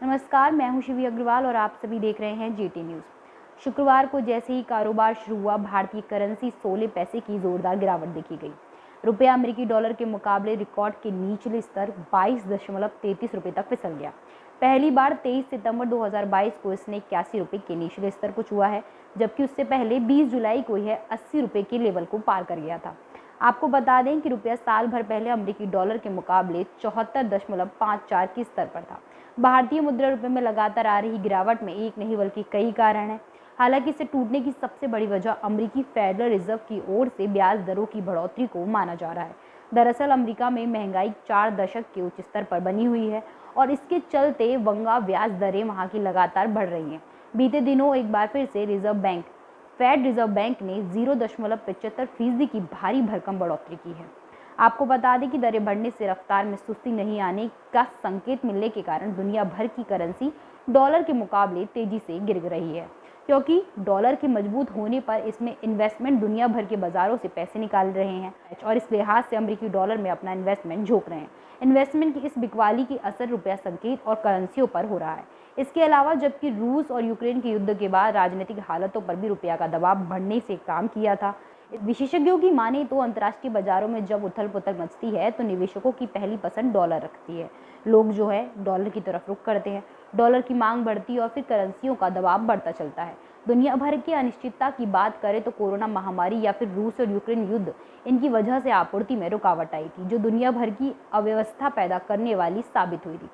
नमस्कार, मैं हूं शिवी अग्रवाल और आप सभी देख रहे हैं जेटी न्यूज़। शुक्रवार को जैसे ही कारोबार शुरू हुआ, भारतीय करेंसी 16 पैसे की जोरदार गिरावट देखी गई। रुपया अमेरिकी डॉलर के मुकाबले रिकॉर्ड के निचले स्तर 22.33 रुपये तक फिसल गया। पहली बार 23 सितंबर 2022 को इसने 81 रुपये के निचले स्तर को छुआ है, जबकि उससे पहले 20 जुलाई को यह 80 रुपये के लेवल को पार कर गया था। आपको बता दें कि रुपया साल भर पहले अमेरिकी डॉलर के मुकाबले 74.54 के स्तर पर था। भारतीय मुद्रा रुपये में लगातार आ रही गिरावट में एक नहीं बल्कि कई कारण हैं। हालांकि इसे टूटने की सबसे बड़ी वजह अमेरिकी फेडरल रिजर्व की ओर से ब्याज दरों की बढ़ोतरी को माना जा रहा है। दरअसल अमेरिका में महंगाई 4 दशक के उच्च स्तर पर बनी हुई है और इसके चलते वंगा ब्याज दरें वहां की लगातार बढ़ रही हैं। बीते दिनों एक बार फिर से फेड रिजर्व बैंक ने 0.75% की भारी भरकम बढ़ोतरी की है। आपको बता दें कि दरें बढ़ने से रफ्तार में सुस्ती नहीं आने का संकेत मिलने के कारण दुनिया भर की करेंसी डॉलर के मुकाबले तेजी से गिर रही है, क्योंकि डॉलर के मजबूत होने पर इसमें इन्वेस्टमेंट दुनिया भर के बाजारों से पैसे निकाल रहे हैं और इस लिहाज से अमेरिकी डॉलर में अपना इन्वेस्टमेंट झोंक रहे हैं। इन्वेस्टमेंट की इस बिकवाली की असर रुपया संकेत और करेंसियों पर हो रहा है। इसके अलावा जबकि रूस और यूक्रेन के युद्ध के बाद राजनीतिक हालतों पर भी रुपया का दबाव बढ़ने से काम किया था। विशेषज्ञों की माने तो अंतर्राष्ट्रीय बाजारों में जब उथल पुथल मचती है तो निवेशकों की पहली पसंद डॉलर रखती है। लोग जो है डॉलर की तरफ रुख करते हैं, डॉलर की मांग बढ़ती है और फिर करेंसियों का दबाव बढ़ता चलता है। दुनिया भर की अनिश्चितता की बात करें तो कोरोना महामारी या फिर रूस और यूक्रेन युद्ध, इनकी वजह से आपूर्ति में रुकावट आई थी, जो दुनिया भर की अव्यवस्था पैदा करने वाली साबित हुई थी।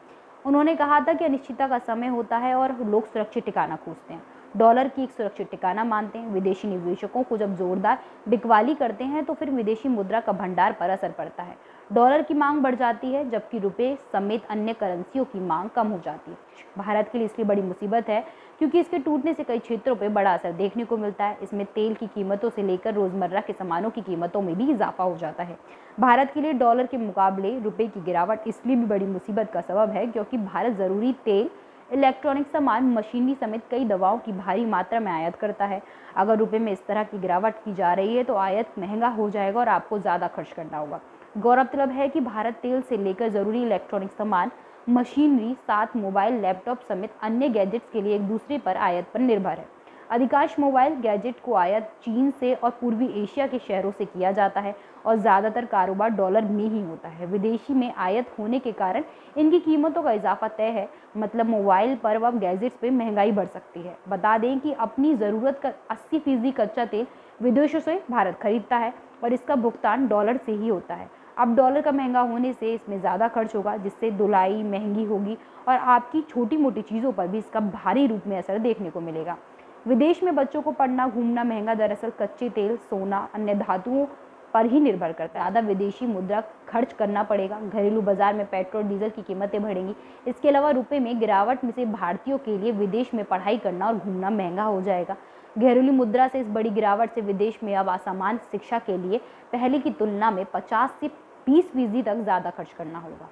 उन्होंने कहा था कि अनिश्चितता का समय होता है और लोग सुरक्षित ठिकाना खोजते हैं। डॉलर की एक सुरक्षित ठिकाना मानते हैं। विदेशी निवेशकों को जब जोरदार बिकवाली करते हैं तो फिर विदेशी मुद्रा का भंडार पर असर पड़ता है। डॉलर की मांग बढ़ जाती है, जबकि रुपए समेत अन्य करेंसियों की मांग कम हो जाती है। भारत के लिए इसलिए बड़ी मुसीबत है क्योंकि इसके टूटने से कई क्षेत्रों पर बड़ा असर देखने को मिलता है। इसमें तेल की कीमतों से लेकर रोजमर्रा के सामानों की कीमतों में भी इजाफा हो जाता है। भारत के लिए डॉलर के मुकाबले रुपए की गिरावट इसलिए भी बड़ी मुसीबत का सबब है क्योंकि भारत जरूरी तेल, इलेक्ट्रॉनिक सामान, मशीनरी समेत कई दवाओं की भारी मात्रा में आयात करता है। अगर रुपए में इस तरह की गिरावट की जा रही है तो आयात महंगा हो जाएगा और आपको ज़्यादा खर्च करना होगा। गौरतलब है कि भारत तेल से लेकर जरूरी इलेक्ट्रॉनिक सामान, मशीनरी, साथ मोबाइल, लैपटॉप समेत अन्य गैजेट्स के लिए एक दूसरे पर आयात पर निर्भर है। अधिकांश मोबाइल गैजेट को आयात चीन से और पूर्वी एशिया के शहरों से किया जाता है और ज़्यादातर कारोबार डॉलर में ही होता है। विदेशी में आयात होने के कारण इनकी कीमतों का इजाफा तय है, मतलब मोबाइल पर व गैजेट्स पे महंगाई बढ़ सकती है। बता दें कि अपनी ज़रूरत का 80% कच्चा तेल विदेशों से भारत खरीदता है और इसका भुगतान डॉलर से ही होता है। अब डॉलर का महंगा होने से इसमें ज़्यादा खर्च होगा, जिससे धुलाई महंगी होगी और आपकी छोटी मोटी चीज़ों पर भी इसका भारी रूप में असर देखने को मिलेगा। विदेश में बच्चों को पढ़ना घूमना महंगा दरअसल कच्चे तेल, सोना, अन्य धातुओं पर ही निर्भर करता है। ज़्यादा विदेशी मुद्रा खर्च करना पड़ेगा। घरेलू बाजार में पेट्रोल डीजल की कीमतें बढ़ेंगी। इसके अलावा रुपए में गिरावट में से भारतीयों के लिए विदेश में पढ़ाई करना और घूमना महंगा हो जाएगा। घरेलू मुद्रा से इस बड़ी गिरावट से विदेश में अब असामान्य शिक्षा के लिए पहले की तुलना में 50 से 20% तक ज़्यादा खर्च करना होगा।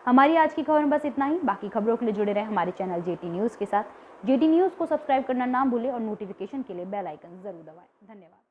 हमारी आज की खबर में बस इतना ही। बाकी खबरों के लिए जुड़े रहे हमारे चैनल जेटी न्यूज़ के साथ। जेटी न्यूज़ को सब्सक्राइब करना ना भूलें और नोटिफिकेशन के लिए बेल आइकन जरूर दबाएं। धन्यवाद।